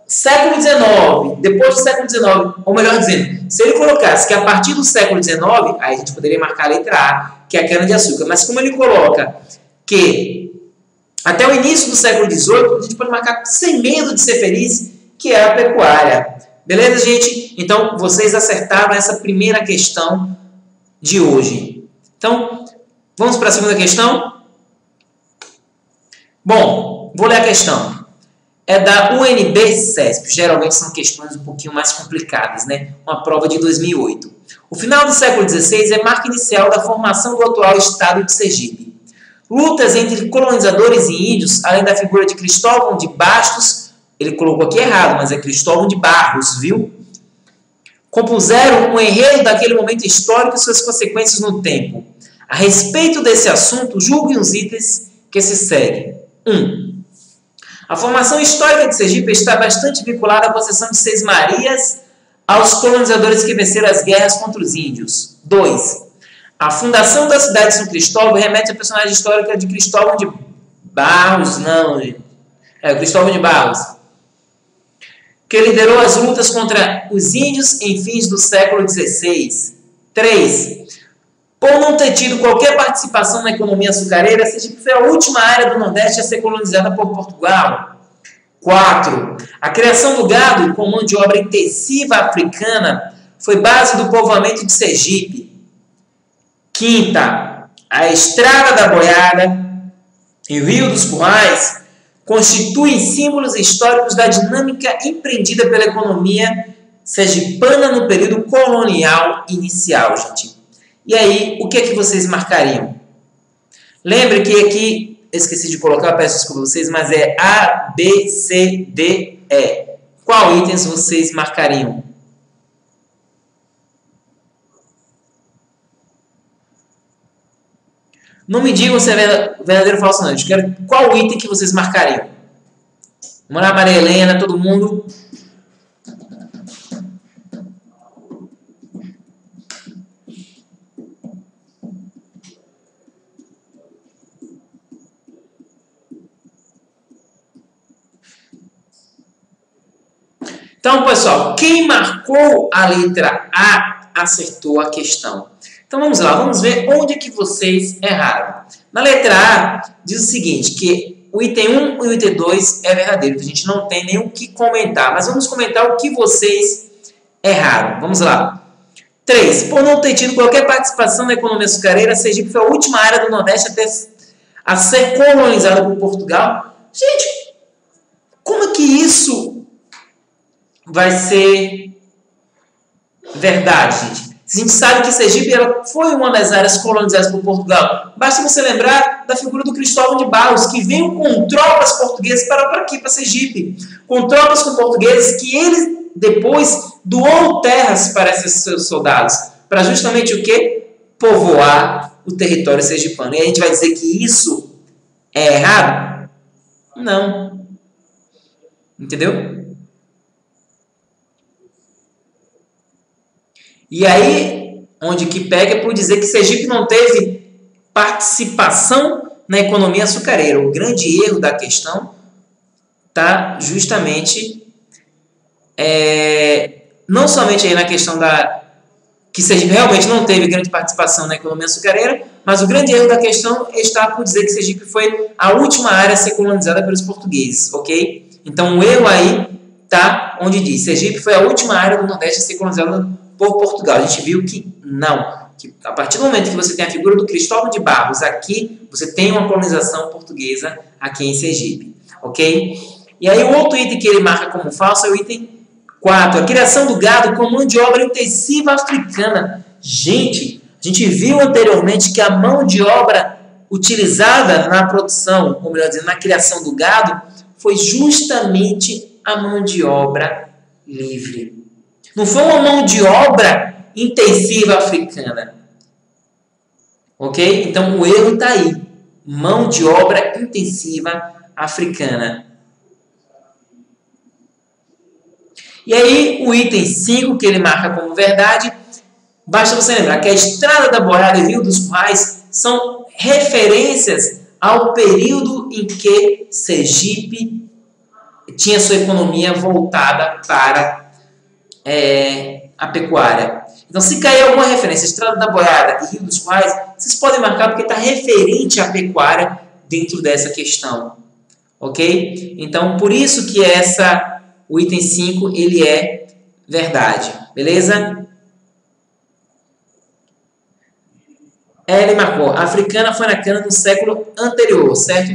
século XIX, depois do século XIX, ou melhor dizendo, se ele colocasse que a partir do século XIX, aí a gente poderia marcar a letra A, que é a cana-de-açúcar. Mas como ele coloca que até o início do século XVIII, a gente pode marcar sem medo de ser feliz, que é a pecuária. Beleza, gente? Então, vocês acertaram essa primeira questão de hoje. Então, vamos para a segunda questão? Bom, vou ler a questão. É da UNB-CESP. Geralmente são questões um pouquinho mais complicadas, né? Uma prova de 2008. O final do século XVI é marca inicial da formação do atual estado de Sergipe. Lutas entre colonizadores e índios, além da figura de Cristóvão de Bastos, ele colocou aqui errado, mas é Cristóvão de Barros, viu? compuseram um enredo daquele momento histórico e suas consequências no tempo. A respeito desse assunto, julguem os itens que se seguem. 1. A formação histórica de Sergipe está bastante vinculada à possessão de Seis Marias aos colonizadores que venceram as guerras contra os índios. 2. A fundação da cidade de São Cristóvão remete à personagem histórica de Cristóvão de Barros, Cristóvão de Barros, que liderou as lutas contra os índios em fins do século XVI. 3. Por não ter tido qualquer participação na economia açucareira, Sergipe foi a última área do Nordeste a ser colonizada por Portugal. 4. A criação do gado com mão de obra intensiva africana foi base do povoamento de Sergipe. 5. A Estrada da Boiada e o Rio dos Currais constituem símbolos históricos da dinâmica empreendida pela economia sergipana no período colonial inicial, gente. E aí, o que é que vocês marcariam? Lembre que aqui, esqueci de colocar, peço desculpa a vocês, mas é A, B, C, D, E. Qual itens vocês marcariam? Não me digam se é verdadeiro ou falso, não. Eu quero qual item que vocês marcariam. Vamos lá, Maria Helena, todo mundo. Então, pessoal, quem marcou a letra A acertou a questão. Então, vamos lá, vamos ver onde que vocês erraram. Na letra A, diz o seguinte, que o item 1 e o item 2 é verdadeiro. A gente não tem nem o que comentar, mas vamos comentar o que vocês erraram. Vamos lá. 3. Por não ter tido qualquer participação na economia açucareira, Sergipe foi a última área do Nordeste a ser colonizada por Portugal. Gente, como é que isso vai ser verdade, gente? A gente sabe que Sergipe foi uma das áreas colonizadas por Portugal. Basta você lembrar da figura do Cristóvão de Barros, que veio com tropas portuguesas para aqui, para Sergipe. Com tropas com portugueses que ele depois doou terras para esses seus soldados. Para justamente o quê? Povoar o território sergipano. E a gente vai dizer que isso é errado? Não. Entendeu? E aí, onde que pega é por dizer que Sergipe não teve participação na economia açucareira. O grande erro da questão está justamente não somente aí na questão que Sergipe realmente não teve grande participação na economia açucareira, mas o grande erro da questão está por dizer que Sergipe foi a última área a ser colonizada pelos portugueses, ok? Então o erro aí está onde diz Sergipe foi a última área do Nordeste a ser colonizada por Portugal. A gente viu que não. Que a partir do momento que você tem a figura do Cristóvão de Barros aqui, você tem uma colonização portuguesa aqui em Sergipe. Ok? E aí o outro item que ele marca como falso é o item 4. A criação do gado com mão de obra intensiva africana. Gente, a gente viu anteriormente que a mão de obra utilizada na produção, ou melhor dizendo, na criação do gado, foi justamente a mão de obra livre. Não foi uma mão de obra intensiva africana. Ok? Então, o erro está aí. Mão de obra intensiva africana. E aí, o item 5, que ele marca como verdade, basta você lembrar que a Estrada da Boiada e Rio dos Currais são referências ao período em que Sergipe tinha sua economia voltada para a pecuária. Então, se cair alguma referência, Estrada da Boiada e Rio dos Currais, vocês podem marcar porque está referente à pecuária dentro dessa questão. Ok? Então, por isso que o item 5, ele é verdade. Beleza? L marcou. A africana foi na cana no século anterior, certo?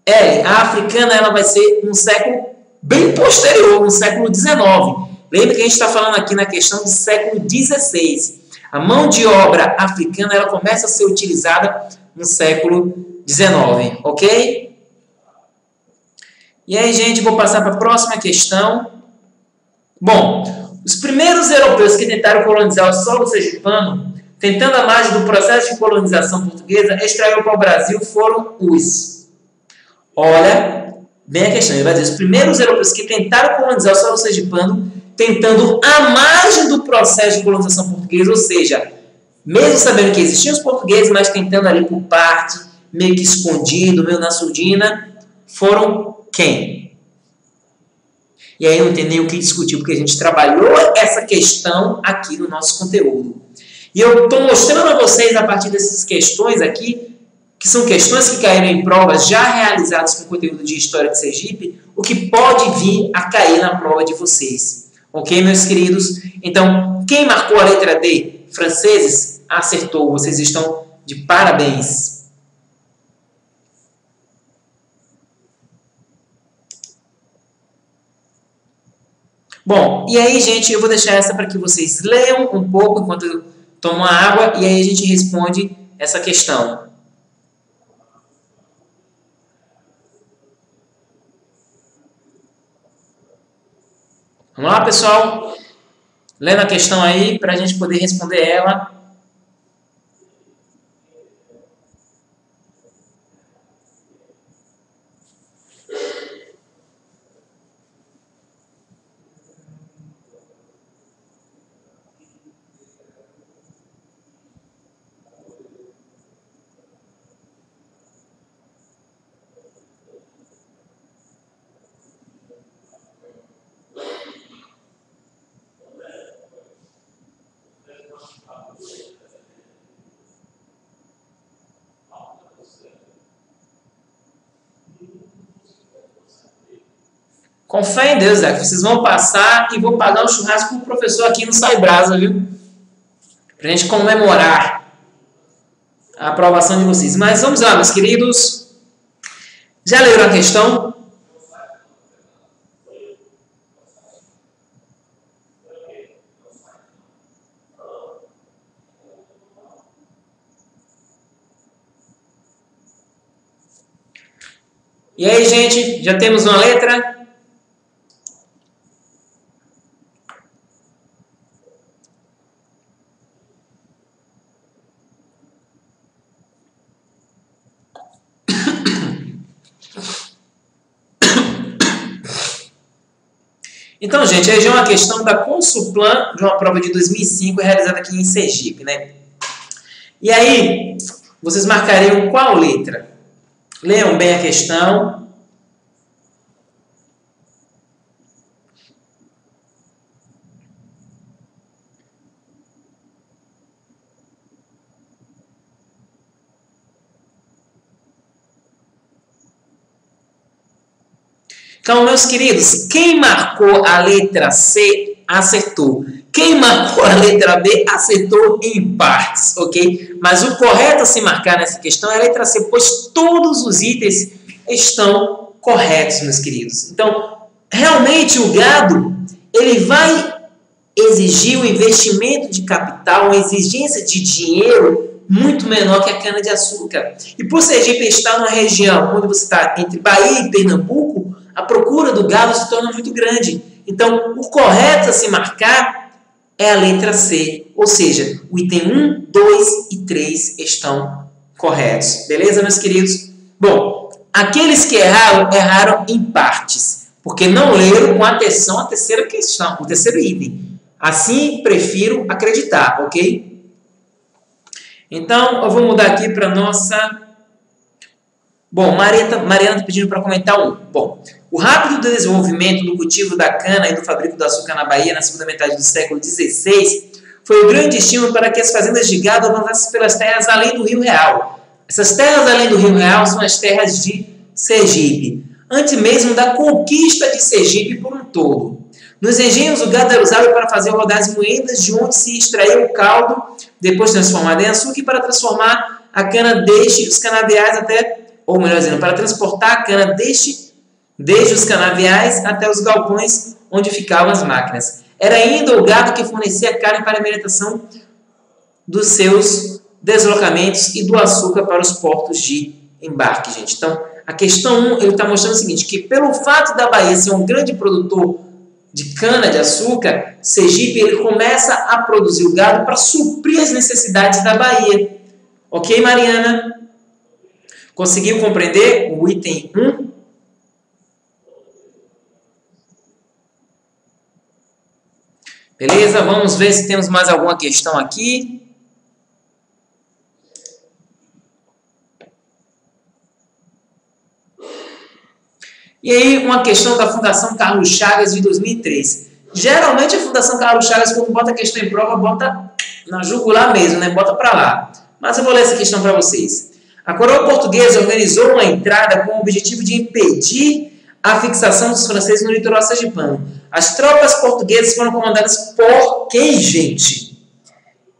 L, a africana ela vai ser no século bem posterior, no século XIX. Lembra que a gente está falando aqui na questão do século XVI. A mão de obra africana ela começa a ser utilizada no século XIX, ok? E aí, gente, vou passar para a próxima questão. Bom, os primeiros europeus que tentaram colonizar o solo sergipano, tentando a margem do processo de colonização portuguesa, extraíram para o Brasil foram os. Olha, bem a questão, ele vai dizer, os primeiros europeus que tentaram colonizar o solo sergipano, tentando a margem do processo de colonização portuguesa, ou seja, mesmo sabendo que existiam os portugueses, mas tentando ali por parte, meio que escondido, meio na surdina, foram quem? E aí não tem nem o que discutir, porque a gente trabalhou essa questão aqui no nosso conteúdo. E eu estou mostrando a vocês, a partir dessas questões aqui, que são questões que caíram em provas já realizadas com conteúdo de História de Sergipe, o que pode vir a cair na prova de vocês. Ok, meus queridos? Então, quem marcou a letra D? Franceses? Acertou. Vocês estão de parabéns. Bom, e aí, gente, eu vou deixar essa para que vocês leiam um pouco enquanto eu tomo a água e aí a gente responde essa questão. Vamos lá, pessoal? Lendo a questão aí para a gente poder responder ela. Com fé em Deus, Zé, que vocês vão passar e vou pagar um churrasco com o professor aqui no Sai Brasa, viu? Pra gente comemorar a aprovação de vocês. Mas vamos lá, meus queridos. Já leram a questão? E aí, gente, já temos uma letra? Então, gente, aí já é uma questão da Consulplan, de uma prova de 2005, realizada aqui em Sergipe, né? E aí, vocês marcariam qual letra? Leiam bem a questão. Então, meus queridos, quem marcou a letra C, acertou. Quem marcou a letra B, acertou em partes, ok? Mas o correto a se marcar nessa questão é a letra C, pois todos os itens estão corretos, meus queridos. Então, realmente o gado, ele vai exigir um investimento de capital, uma exigência de dinheiro muito menor que a cana-de-açúcar. E por Sergipe estar numa região onde você está entre Bahia e Pernambuco, a procura do gado se torna muito grande. Então, o correto a se marcar é a letra C. Ou seja, o item 1, 2 e 3 estão corretos. Beleza, meus queridos? Bom, aqueles que erraram, erraram em partes. Porque não leram com atenção a terceira questão, o terceiro item. Assim, prefiro acreditar, ok? Então, eu vou mudar aqui para nossa... Bom, Mariana está pedindo para comentar um. Bom, o rápido desenvolvimento do cultivo da cana e do fabrico do açúcar na Bahia na segunda metade do século XVI foi o grande estímulo para que as fazendas de gado avançassem pelas terras além do Rio Real. Essas terras além do Rio Real são as terras de Sergipe, antes mesmo da conquista de Sergipe por um todo. Nos engenhos, o gado era usado para fazer rodar as moedas de onde se extraía o caldo, depois transformado em açúcar, e para transformar a cana desde os canaviais até, ou melhor dizendo, para transportar a cana desde os canaviais até os galpões onde ficavam as máquinas. Era ainda o gado que fornecia a carne para a alimentação dos seus deslocamentos e do açúcar para os portos de embarque, gente. Então, a questão 1, ele está mostrando o seguinte, que pelo fato da Bahia ser um grande produtor de cana-de-açúcar, Sergipe ele começa a produzir o gado para suprir as necessidades da Bahia. Ok, Mariana? Conseguiu compreender o item 1? Beleza? Vamos ver se temos mais alguma questão aqui. E aí, uma questão da Fundação Carlos Chagas de 2003. Geralmente a Fundação Carlos Chagas, quando bota a questão em prova, bota na jugular mesmo, né? Bota para lá. Mas eu vou ler essa questão para vocês. A coroa portuguesa organizou uma entrada com o objetivo de impedir a fixação dos franceses no litoral sergipano. As tropas portuguesas foram comandadas por quem, gente?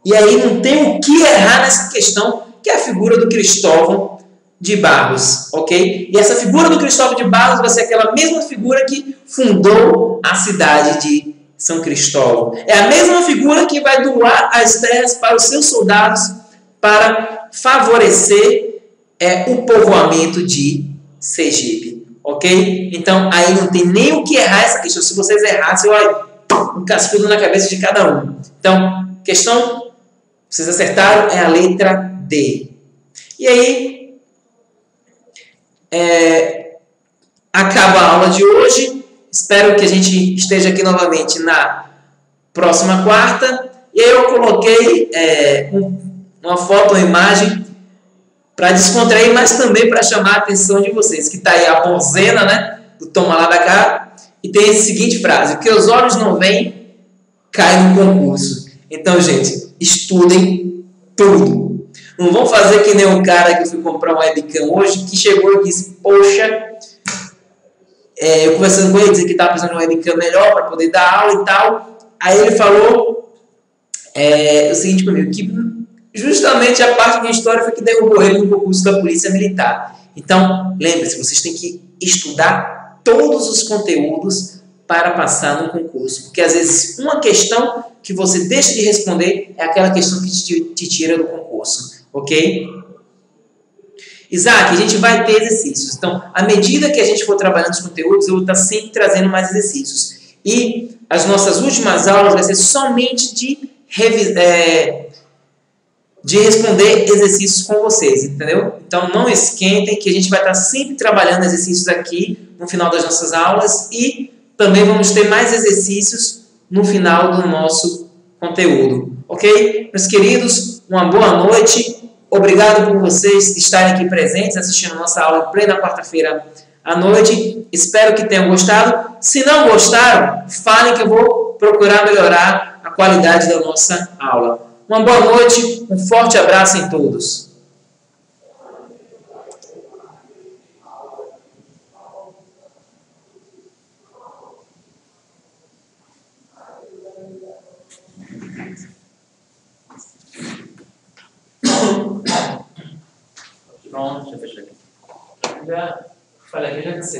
E aí não tem o que errar nessa questão, que é a figura do Cristóvão de Barros, ok? E essa figura do Cristóvão de Barros vai ser aquela mesma figura que fundou a cidade de São Cristóvão. É a mesma figura que vai doar as terras para os seus soldados para favorecer o povoamento de Sergipe, ok? Então, aí não tem nem o que errar essa questão. Se vocês errassem, olha, um cascudo na cabeça de cada um. Então, questão, vocês acertaram, é a letra D. E aí, acaba a aula de hoje. Espero que a gente esteja aqui novamente na próxima quarta. E aí eu coloquei uma foto, uma imagem para descontrair, mas também para chamar a atenção de vocês, que está aí a bonzena, né, do Toma Lá da Cá, e tem a seguinte frase: o que os olhos não veem, cai no concurso. Então, gente, estudem tudo. Não vão fazer que nem o cara que eu fui comprar um webcam hoje, que chegou e disse, poxa, eu conversando com ele, disse que estava precisando de um webcam melhor para poder dar aula e tal. Aí ele falou o seguinte comigo, que justamente a parte da minha história foi que derrubou ele no concurso da Polícia Militar. Então, lembre-se, vocês têm que estudar todos os conteúdos para passar no concurso. Porque, às vezes, uma questão que você deixa de responder é aquela questão que te tira do concurso. Ok? Isaac, a gente vai ter exercícios. Então, à medida que a gente for trabalhando os conteúdos, eu vou estar sempre trazendo mais exercícios. E as nossas últimas aulas vai ser somente de responder exercícios com vocês, entendeu? Então, não esquentem que a gente vai estar sempre trabalhando exercícios aqui no final das nossas aulas e também vamos ter mais exercícios no final do nosso conteúdo. Ok? Meus queridos, uma boa noite. Obrigado por vocês estarem aqui presentes, assistindo a nossa aula em plena quarta-feira à noite. Espero que tenham gostado. Se não gostaram, falem que eu vou procurar melhorar a qualidade da nossa aula. Uma boa noite, um forte abraço em todos. Pronto, deixa eu fechar aqui. Já falei que já cansei.